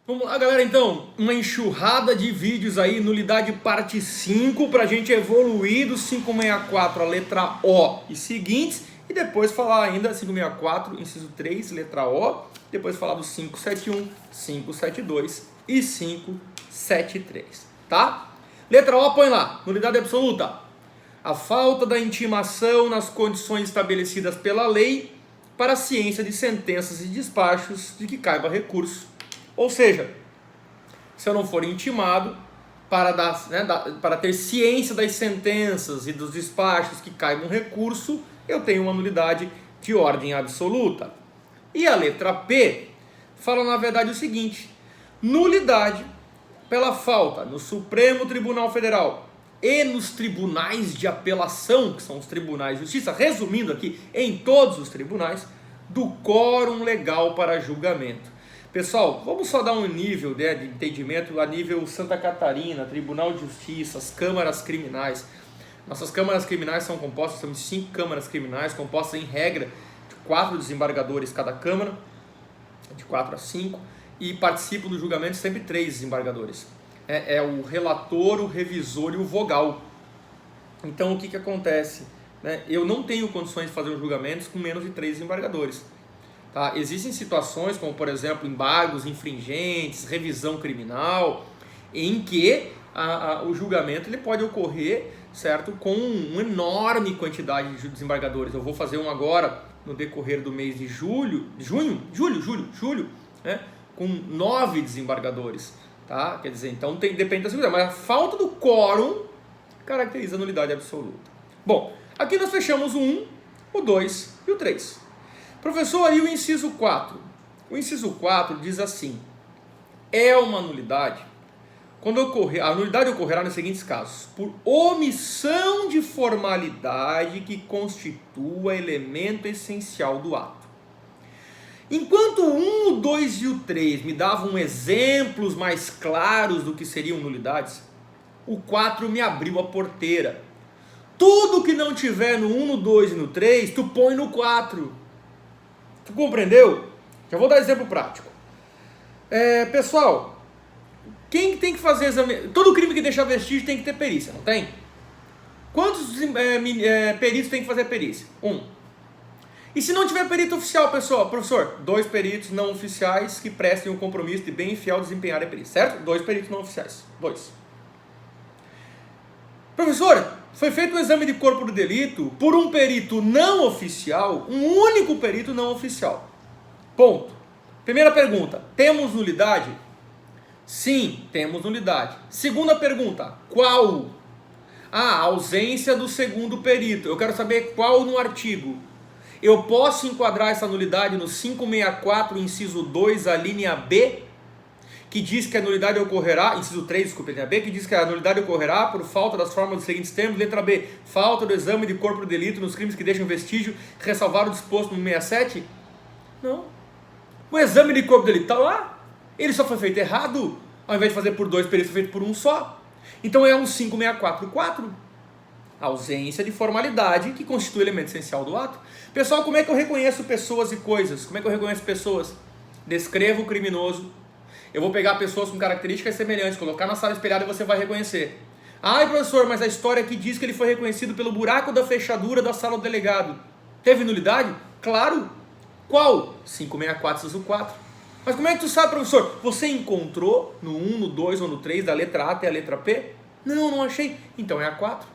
Vamos lá, galera, então, uma enxurrada de vídeos aí, nulidade parte 5, para a gente evoluir do 564, a letra O e seguintes, e depois falar ainda 564, inciso 3, letra O, depois falar do 571, 572 e 573, tá? Letra O, põe lá, nulidade absoluta. A falta da intimação nas condições estabelecidas pela lei para a ciência de sentenças e despachos de que caiba recurso. Ou seja, se eu não for intimado para ter ciência das sentenças e dos despachos que caibam recurso, eu tenho uma nulidade de ordem absoluta. E a letra P fala na verdade o seguinte: nulidade pela falta no Supremo Tribunal Federal e nos tribunais de apelação, que são os tribunais de justiça, resumindo aqui, em todos os tribunais, do quórum legal para julgamento. Pessoal, vamos só dar um nível de entendimento a nível Santa Catarina, Tribunal de Justiça, as câmaras criminais. Nossas câmaras criminais são compostas, são 5 câmaras criminais, compostas em regra de 4 desembargadores cada câmara, de 4 a 5, e participam do julgamento sempre 3 desembargadores. É o relator, o revisor e o vogal. Então o que acontece? Eu não tenho condições de fazer os julgamentos com menos de 3 desembargadores. Tá? Existem situações como, por exemplo, embargos infringentes, revisão criminal, em que o julgamento ele pode ocorrer, certo, com uma enorme quantidade de desembargadores. Eu vou fazer um agora no decorrer do mês de julho, né, com 9 desembargadores. Tá? Quer dizer, então depende da segurança, mas a falta do quórum caracteriza a nulidade absoluta. Bom, aqui nós fechamos o 1, o 2 e o 3. Professor, e o inciso 4? O inciso 4 diz assim: é uma nulidade quando a nulidade ocorrerá nos seguintes casos: por omissão de formalidade que constitua elemento essencial do ato. Enquanto o 1, o 2 e o 3 me davam exemplos mais claros do que seriam nulidades, o 4 me abriu a porteira. Tudo que não tiver no 1, no 2 e no 3, tu põe no 4. Tu compreendeu? Já vou dar exemplo prático. Pessoal, quem tem que fazer exame? Todo crime que deixar vestígio tem que ter perícia, não tem? Quantos peritos tem que fazer perícia? 1. E se não tiver perito oficial, pessoal, professor, 2 peritos não oficiais que prestem o compromisso de bem e fiel desempenhar a perícia, certo? 2 peritos não oficiais. 2. Professor, foi feito um exame de corpo do delito por um perito não oficial, um único perito não oficial. Ponto. Primeira pergunta, temos nulidade? Sim, temos nulidade. Segunda pergunta, qual? A ausência do segundo perito. Eu quero saber qual no artigo. Eu posso enquadrar essa nulidade no 564, inciso 2, a linha B, que diz que a nulidade ocorrerá, inciso 3, desculpa, linha B, que diz que a nulidade ocorrerá por falta das formas dos seguintes termos. Letra B, falta do exame de corpo do delito nos crimes que deixam vestígio, ressalvar o disposto no 67? Não. O exame de corpo do delito está lá. Ele só foi feito errado. Ao invés de fazer por 2 peritos, foi feito por um só. Então é um 564-4. Ausência de formalidade que constitui o elemento essencial do ato. Pessoal, como é que eu reconheço pessoas e coisas? Como é que eu reconheço pessoas? Descrevo o criminoso. Eu vou pegar pessoas com características semelhantes, colocar na sala espelhada e você vai reconhecer. Ai, professor, mas a história aqui diz que ele foi reconhecido pelo buraco da fechadura da sala do delegado. Teve nulidade? Claro. Qual? 564, inciso 4. Mas como é que tu sabe, professor? Você encontrou no 1, no 2 ou no 3, da letra A até a letra P? Não achei. Então é a 4.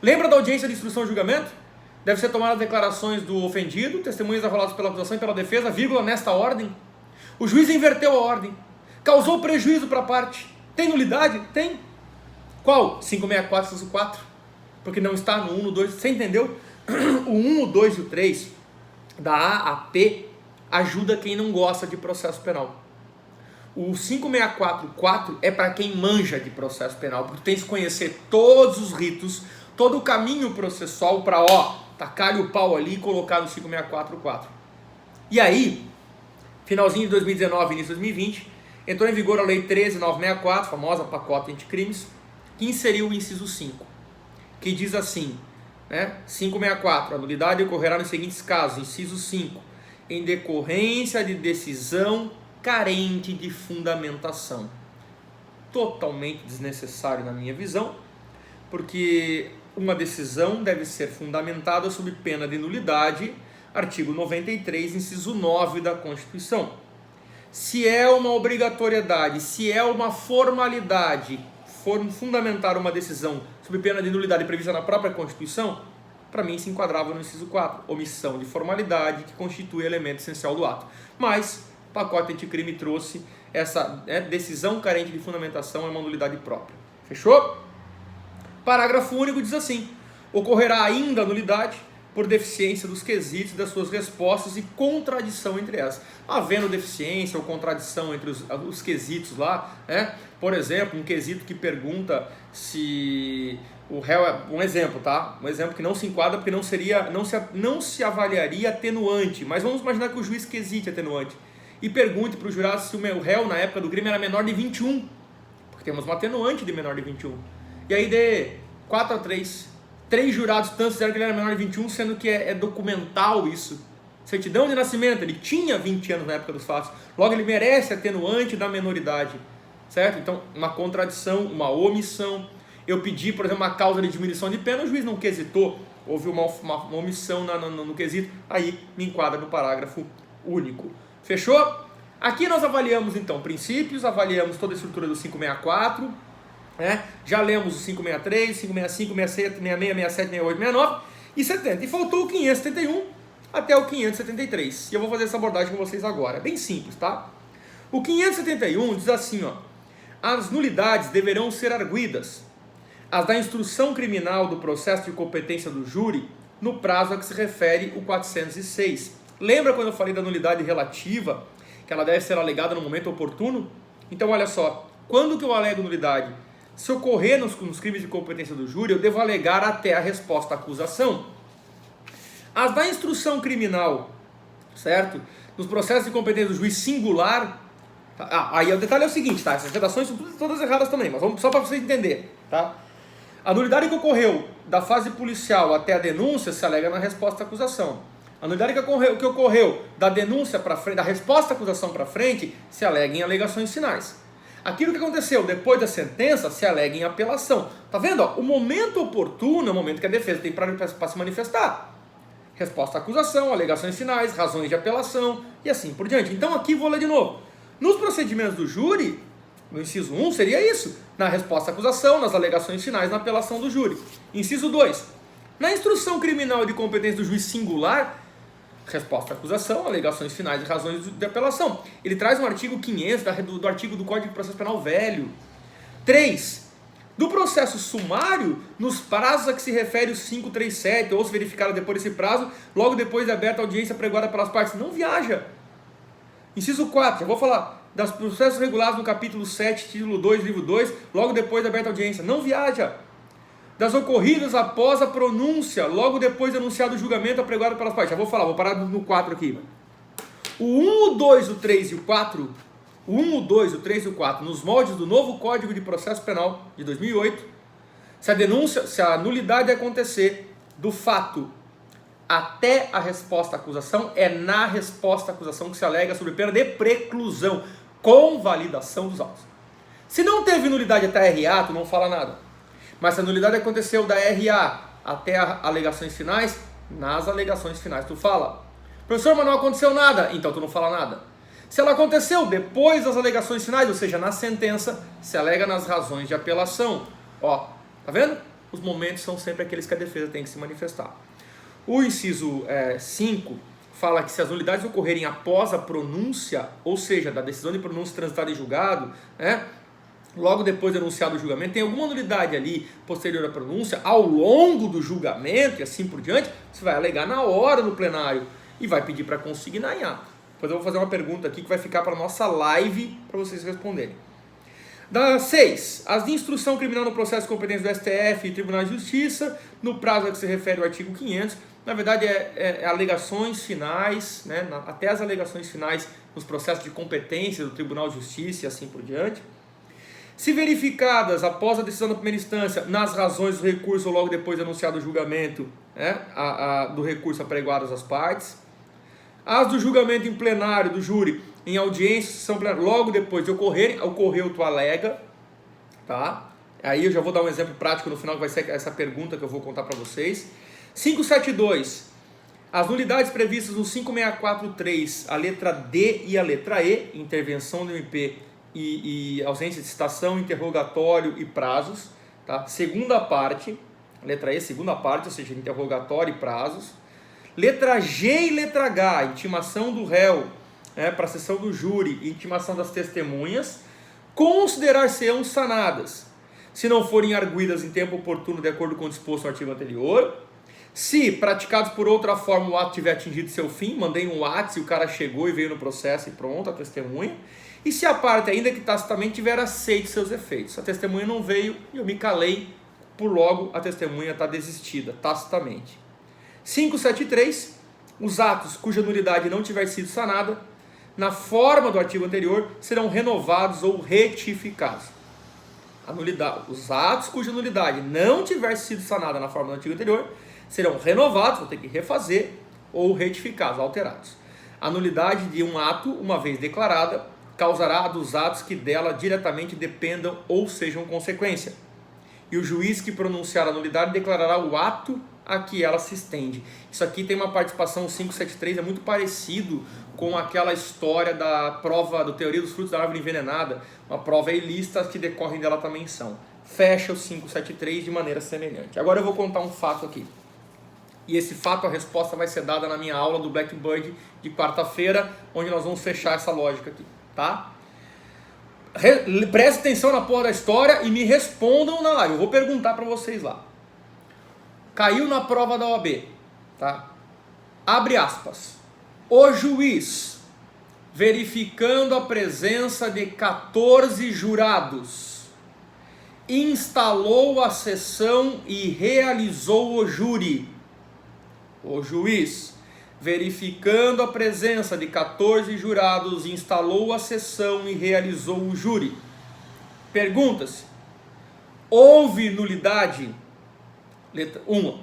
Lembra da audiência de instrução e julgamento? Deve ser tomada declarações do ofendido, testemunhas arroladas pela acusação e pela defesa, vírgula, nesta ordem. O juiz inverteu a ordem. Causou prejuízo para a parte. Tem nulidade? Tem. Qual? 564, inciso 4. Porque não está no 1, no 2. Você entendeu? O 1, o 2 e o 3, da A a P, ajuda quem não gosta de processo penal. O 564-4 é para quem manja de processo penal, porque tu tens que conhecer todos os ritos, todo o caminho processual para, tacar-lhe o pau ali e colocar no 564-4. E aí, finalzinho de 2019, início de 2020, entrou em vigor a Lei 13.964, famosa pacote anticrimes, que inseriu o inciso 5, que diz assim, 564, a nulidade ocorrerá nos seguintes casos, inciso 5, em decorrência de decisão carente de fundamentação. Totalmente desnecessário na minha visão, porque uma decisão deve ser fundamentada sob pena de nulidade, artigo 93, inciso 9 da Constituição. Se é uma obrigatoriedade, se é uma formalidade fundamentar uma decisão sob pena de nulidade prevista na própria Constituição, para mim se enquadrava no inciso 4, omissão de formalidade que constitui elemento essencial do ato. Mas o pacote anticrime trouxe essa decisão carente de fundamentação, é uma nulidade própria. Fechou? Parágrafo único diz assim: ocorrerá ainda a nulidade por deficiência dos quesitos das suas respostas e contradição entre elas. Havendo deficiência ou contradição entre os quesitos lá, por exemplo, um quesito que pergunta se o réu é... Um exemplo, tá? Um exemplo que não se enquadra porque não se avaliaria atenuante, mas vamos imaginar que o juiz quesite atenuante e pergunte para o jurado se o réu na época do crime era menor de 21, porque temos uma atenuante de menor de 21. E aí de 4-3, 3 jurados tanto disseram que ele era menor de 21, sendo que é documental isso. Certidão de nascimento, ele tinha 20 anos na época dos fatos, logo ele merece atenuante da menoridade, certo? Então, uma contradição, uma omissão. Eu pedi, por exemplo, uma causa de diminuição de pena, o juiz não quesitou, houve uma omissão no quesito, aí me enquadra no parágrafo único. Fechou? Aqui nós avaliamos então princípios, avaliamos toda a estrutura do 564, já lemos o 563, 565, 66, 66, 67, 68, 69 e 70. E faltou o 571 até o 573. E eu vou fazer essa abordagem com vocês agora. É bem simples, tá? O 571 diz assim, ó: as nulidades deverão ser arguidas, as da instrução criminal do processo de competência do júri, no prazo a que se refere o 406. Lembra quando eu falei da nulidade relativa, que ela deve ser alegada no momento oportuno? Então, olha só, quando que eu alego nulidade? Se ocorrer nos crimes de competência do júri, eu devo alegar até a resposta à acusação. As da instrução criminal, certo? Nos processos de competência do juiz singular, aí o detalhe é o seguinte, tá? Essas redações são todas erradas também, mas vamos só para vocês entenderem, tá? A nulidade que ocorreu da fase policial até a denúncia se alega na resposta à acusação. A nulidade que ocorreu da denúncia para frente, da resposta à acusação para frente, se alega em alegações finais. Aquilo que aconteceu depois da sentença se alega em apelação. Tá vendo? Ó, o momento oportuno é o momento que a defesa tem para se manifestar. Resposta à acusação, alegações finais, razões de apelação e assim por diante. Então aqui vou ler de novo. Nos procedimentos do júri, no inciso 1 seria isso. Na resposta à acusação, nas alegações finais, na apelação do júri. Inciso 2. Na instrução criminal de competência do juiz singular, resposta à acusação, alegações finais e razões de apelação. Ele traz um artigo 500 do artigo do Código de Processo Penal velho. 3. Do processo sumário, nos prazos a que se refere o 537, ou se verificado depois desse prazo, logo depois de aberta a audiência pregoada pelas partes. Não viaja. Inciso 4, já vou falar. Das processos regulados no capítulo 7, título 2, livro 2, logo depois da aberta a audiência. Não viaja. Das ocorridas após a pronúncia, logo depois de anunciado o julgamento apregoado pelas partes. Já vou falar, vou parar no 4 aqui. O 1, o 2, o 3 e o 4, o 1, o 2, o 3 e o 4, nos moldes do novo Código de Processo Penal de 2008, se a nulidade acontecer do fato até a resposta à acusação, é na resposta à acusação que se alega sobre pena de preclusão, com validação dos autos. Se não teve nulidade até a RA, tu não fala nada. Mas se a nulidade aconteceu da RA até as alegações finais, nas alegações finais tu fala. Professor, mas não aconteceu nada, então tu não fala nada. Se ela aconteceu depois das alegações finais, ou seja, na sentença, se alega nas razões de apelação. Ó, tá vendo? Os momentos são sempre aqueles que a defesa tem que se manifestar. O inciso 5 fala que se as nulidades ocorrerem após a pronúncia, ou seja, da decisão de pronúncia transitada em julgado, logo depois de anunciado o julgamento, tem alguma nulidade ali posterior à pronúncia, ao longo do julgamento e assim por diante, você vai alegar na hora no plenário e vai pedir para consignar em ato. Depois eu vou fazer uma pergunta aqui que vai ficar para a nossa live para vocês responderem. Da 6. As de instrução criminal no processo de competência do STF e Tribunal de Justiça, no prazo a que se refere o artigo 500, na verdade alegações finais, né, até as alegações finais nos processos de competência do Tribunal de Justiça e assim por diante. Se verificadas após a decisão da primeira instância, nas razões do recurso ou logo depois de anunciado o julgamento, do recurso apregoadas às partes. As do julgamento em plenário do júri, em audiência, sessão plenária, logo depois de ocorreu, tu alega, tá? Aí eu já vou dar um exemplo prático no final, que vai ser essa pergunta que eu vou contar para vocês. 572. As nulidades previstas no 5643, a letra D e a letra E, intervenção do MP e ausência de citação, interrogatório e prazos, tá? Segunda parte, letra E, segunda parte, ou seja, interrogatório e prazos. Letra G e letra H, intimação do réu, para a sessão do júri e intimação das testemunhas, considerar-se-ão sanadas, se não forem arguidas em tempo oportuno de acordo com o disposto no artigo anterior. Se praticados por outra forma o ato tiver atingido seu fim, mandei um WhatsApp e o cara chegou e veio no processo e pronto, a testemunha. E se a parte, ainda que tacitamente, tiver aceito seus efeitos. A testemunha não veio e eu me calei, por logo a testemunha está desistida, tacitamente. 573. Os atos cuja nulidade não tiver sido sanada, na forma do artigo anterior, serão renovados ou retificados. A nulidade, os atos cuja nulidade não tiver sido sanada na forma do artigo anterior, serão renovados, vou ter que refazer, ou retificados, alterados. A nulidade de um ato, uma vez declarada, causará a dos atos que dela diretamente dependam ou sejam consequência. E o juiz que pronunciar a nulidade declarará o ato a que ela se estende. Isso aqui tem uma participação 573, é muito parecido com aquela história da prova do Teoria dos Frutos da Árvore Envenenada, uma prova ilícita que decorrem dela também são. Fecha o 573 de maneira semelhante. Agora eu vou contar um fato aqui. E esse fato, a resposta vai ser dada na minha aula do Blackbird de quarta-feira, onde nós vamos fechar essa lógica aqui, tá? Preste atenção na porra da história e me respondam na live. Eu vou perguntar para vocês lá. Caiu na prova da OAB, tá? Abre aspas. O juiz, verificando a presença de 14 jurados, instalou a sessão e realizou o júri. O juiz, verificando a presença de 14 jurados, instalou a sessão e realizou o júri. Pergunta-se: houve nulidade? Letra 1.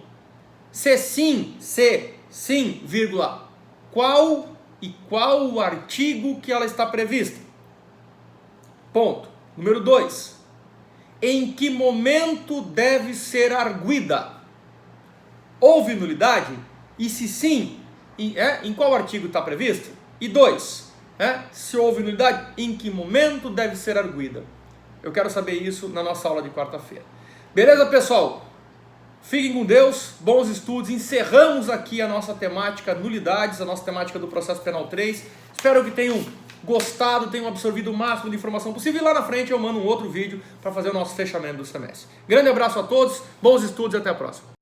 Se sim, vírgula, qual o artigo que ela está prevista? Ponto. Número 2. Em que momento deve ser arguida? Houve nulidade? E se sim, em qual artigo está previsto? E 2. Se houve nulidade, em que momento deve ser arguida? Eu quero saber isso na nossa aula de quarta-feira. Beleza, pessoal? Fiquem com Deus, bons estudos. Encerramos aqui a nossa temática nulidades, a nossa temática do processo penal 3. Espero que tenham gostado, tenham absorvido o máximo de informação possível. E lá na frente eu mando um outro vídeo para fazer o nosso fechamento do semestre. Grande abraço a todos, bons estudos e até a próxima.